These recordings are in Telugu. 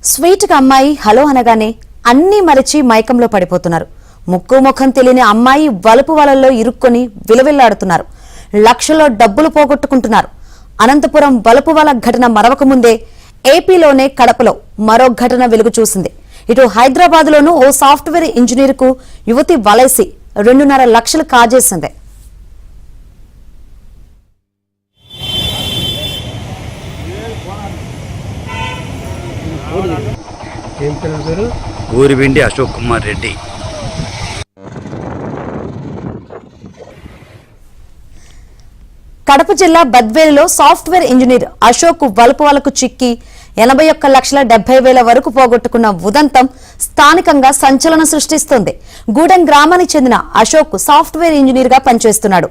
స్వీట్ గా అమ్మాయి హలో అనగానే అన్నీ మరిచి మైకంలో పడిపోతున్నారు. ముక్కు ముఖం తెలియని అమ్మాయి వలుపు వలల్లో ఇరుక్కొని విలవిల్లాడుతున్నారు. లక్షల్లో డబ్బులు పోగొట్టుకుంటున్నారు. అనంతపురం వలుపు వల ఘటన మరవక ముందే ఏపీలోనే కడపలో మరో ఘటన వెలుగు చూసింది. ఇటు హైదరాబాద్ లోనూ ఓ సాఫ్ట్వేర్ ఇంజనీర్ కు యువతి వలేసి 2.5 లక్షలు కాజేసింది. ఊరివిండి అశోక్ కుమార్ రెడ్డి. కడప జిల్లా బద్వేలులో సాఫ్ట్వేర్ ఇంజనీర్ అశోక్ వలుపు వలకు చిక్కి 81,70,000 వరకు పోగొట్టుకున్న ఉదంతం స్థానికంగా సంచలనం సృష్టిస్తోంది. గూడెం గ్రామానికి చెందిన అశోక్ సాఫ్ట్వేర్ ఇంజనీర్ గా పనిచేస్తున్నాడు.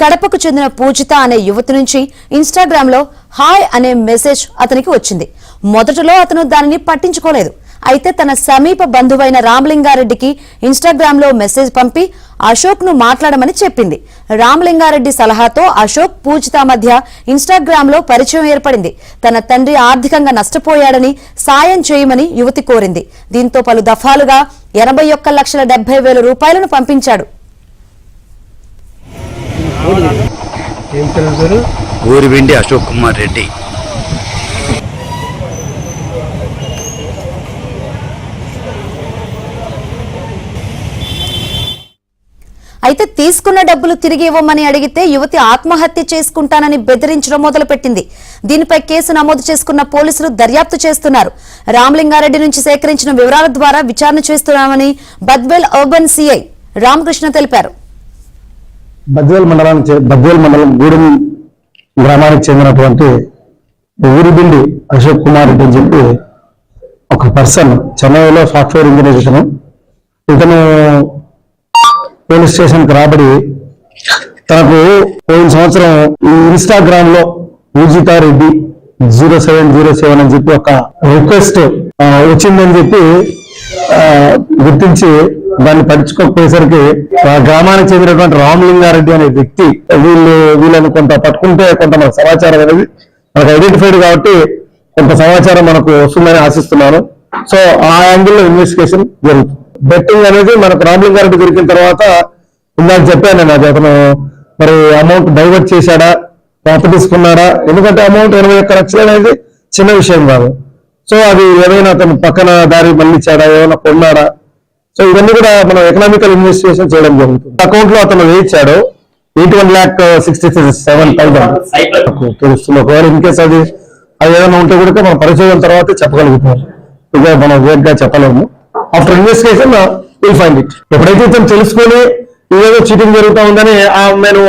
కడపకు చెందిన పూజిత అనే యువతి నుంచి ఇన్స్టాగ్రామ్ లో హాయ్ అనే మెసేజ్ అతనికి వచ్చింది. మొదటలో అతను దానిని పట్టించుకోలేదు. అయితే తన సమీప బంధువైన రామలింగారెడ్డికి ఇన్స్టాగ్రామ్ లో మెసేజ్ పంపి అశోక్ ను మాట్లాడమని చెప్పింది. రామలింగారెడ్డి సలహాతో అశోక్ పూజిత మధ్య ఇన్స్టాగ్రామ్ లో పరిచయం ఏర్పడింది. తన తండ్రి ఆర్థికంగా నష్టపోయాడని సాయం చేయమని యువతి కోరింది. దీంతో పలు దఫాలుగా 81,70,000 రూపాయలను పంపించాడు. ఊరివిండి అశోక్ కుమార్ రెడ్డి. అయితే తీసుకున్న డబ్బులు తిరిగి ఇవ్వమని అడిగితే యువతి ఆత్మహత్య చేసుకుంటానని బెదిరించడం మొదలుపెట్టింది. దీనిపై కేసు నమోదు చేసుకున్న పోలీసులు దర్యాప్తు చేస్తున్నారు. రామలింగారెడ్డి నుంచి సేకరించిన వివరాల ద్వారా విచారణ చేస్తున్నామని బద్వేల్ అర్బన్ సిఐ రామకృష్ణ తెలిపారు. బద్వేల్ మండలం గూడెం గ్రామానికి చెందినటువంటి ఊరిబిండి అశోక్ కుమార్ రెడ్డి అని చెప్పి ఒక పర్సన్ చెన్నైలో సాఫ్ట్వేర్ ఇంజనీర్. ఇతను పోలీస్ స్టేషన్ కి రాబడి తనకు పోయిన సంవత్సరం ఈ ఇన్స్టాగ్రామ్ లో పూజితా రెడ్డి 0707 అని చెప్పి ఒక రిక్వెస్ట్ వచ్చిందని చెప్పి గుర్తించి దాన్ని పట్టించుకోకపోయేసరికి ఆ గ్రామానికి చెందినటువంటి రామలింగారెడ్డి అనే వ్యక్తి వీళ్ళని కొంత పట్టుకుంటే కొంత మనకు సమాచారం అనేది మనకు ఐడెంటిఫైడ్ కాబట్టి కొంత సమాచారం మనకు వస్తుందని ఆశిస్తున్నాను. సో ఆ యాంగిల్లో ఇన్వెస్టిగేషన్ జరుగుతుంది. బెట్టింగ్ అనేది మనకు రామలింగారెడ్డి దొరికిన తర్వాత ఇందాక చెప్పాను నేను, అది అతను మరి అమౌంట్ డైవర్ట్ చేశాడా, తీసుకున్నాడా, ఎందుకంటే అమౌంట్ 21 లక్షలు అనేది చిన్న విషయం కాదు. సో అది ఏదైనా అతను పక్కన దారి మళ్ళించాడా, ఏమైనా కొన్నాడా, సో ఇవన్నీ కూడా మనం ఎకనామికల్ ఇన్వెస్టిగేషన్ చేయడం జరుగుతుంది. అకౌంట్ లో అతను వేయించాడు 81,67,000 తెలుస్తుంది. ఒకవేళ ఇన్ కేసు అది ఏదైనా ఉంటే కూడా మనం పరిశోధన తర్వాత చెప్పగలుగుతాం. ఇక మనం వేట్ గా చెప్పలేము. After investigation will find it. ఎప్పుడైతే ఇతను తెలుసుకొని ఏదో చీటింగ్ జరుగుతూ ఉందని నేను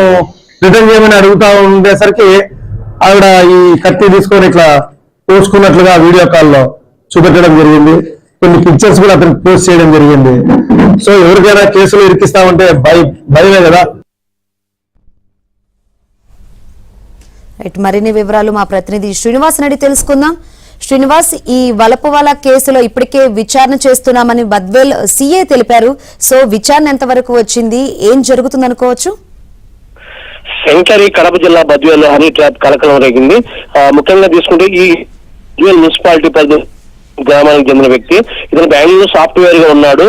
రిటర్న్ చేయమని అడుగుతా ఉండేసరికి ఆవిడ ఈ కత్తి తీసుకొని ఇట్లా పోసుకున్నట్లుగా వీడియో కాల్లో చూపెట్టడం జరిగింది. కొన్ని పిక్చర్స్ కూడా అతనికి పోస్ట్ చేయడం జరిగింది. సో ఎవరికైనా కేసులు ఇరికిస్తామంటే భయమే కదా. మరిన్ని వివరాలు మా ప్రతినిధి శ్రీనివాస్ నడి తెలుసుకుందాం. శ్రీనివాస్, ఈ వలపువల కేసులో ఇప్పటికే విచారణ చేస్తున్నామని బద్వేల్ సిఐ తెలిపారు. సో విచారణ ఎంతవరకు వచ్చింది, ఏం జరుగుతుంది అనుకోవచ్చు? శంకరి కడప జిల్లా బద్వేల్ హనీ ట్రాప్ కలకలం రేగింది. ముఖ్యంగా తీసుకుంటే ఈ బద్వేల్ మున్సిపాలిటీ పరిధి గ్రామానికి చెందిన వ్యక్తి. ఇతను బెంగళూరు సాఫ్ట్వేర్ గా ఉన్నాడు.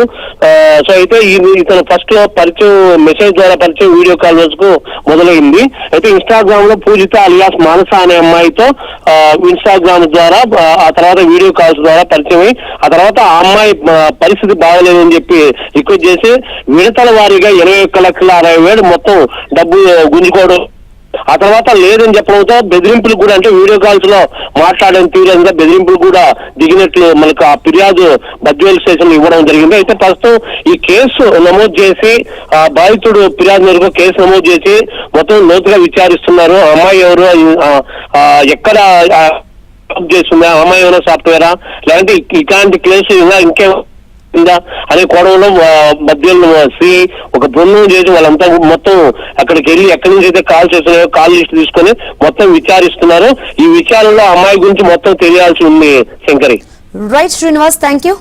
సో అయితే ఇతను ఫస్ట్ పరిచయం మెసేజ్ ద్వారా పరిచయం వీడియో కాల్ కు మొదలైంది. అయితే ఇన్స్టాగ్రామ్ లో పూజిత అలియాస్ మానస అనే అమ్మాయితో ఇన్స్టాగ్రామ్ ద్వారా ఆ తర్వాత వీడియో కాల్స్ ద్వారా పరిచయం అయి ఆ తర్వాత ఆ అమ్మాయి పరిస్థితి బాగలేదని చెప్పి రిక్వెస్ట్ చేసి విడతల వారీగా 21,60,000 మొత్తం డబ్బు గుంజుకోవడం, ఆ తర్వాత లేదని చెప్పడంతో బెదిరింపులు కూడా, అంటే వీడియో కాల్స్ లో మాట్లాడడం తీవ్రంగా బెదిరింపులు కూడా దిగినట్లు మనకు ఆ ఫిర్యాదు బద్వేల్ స్టేషన్ ఇవ్వడం జరిగింది. అయితే ప్రస్తుతం ఈ కేసు నమోదు చేసి బాధితుడు ఫిర్యాదు మేరకు కేసు నమోదు చేసి మొత్తం లోతుగా విచారిస్తున్నారు. అమ్మాయి ఎవరు, ఎక్కడ చేస్తుందా, అమ్మాయి ఏమైనా సాఫ్ట్వేరా, లేదంటే ఇలాంటి కేసు ఇంకే అనే కోణంలో మధ్యలో ఒక బృందం చేసి వాళ్ళంతా మొత్తం అక్కడికి వెళ్ళి ఎక్కడి నుంచి అయితే కాల్ చేస్తున్నారో కాల్ లిస్ట్ తీసుకొని మొత్తం విచారిస్తున్నారు. ఈ విచారణలో అమ్మాయి గురించి మొత్తం తెలియాల్సి ఉంది. Shankari. Right Srinivas, thank you.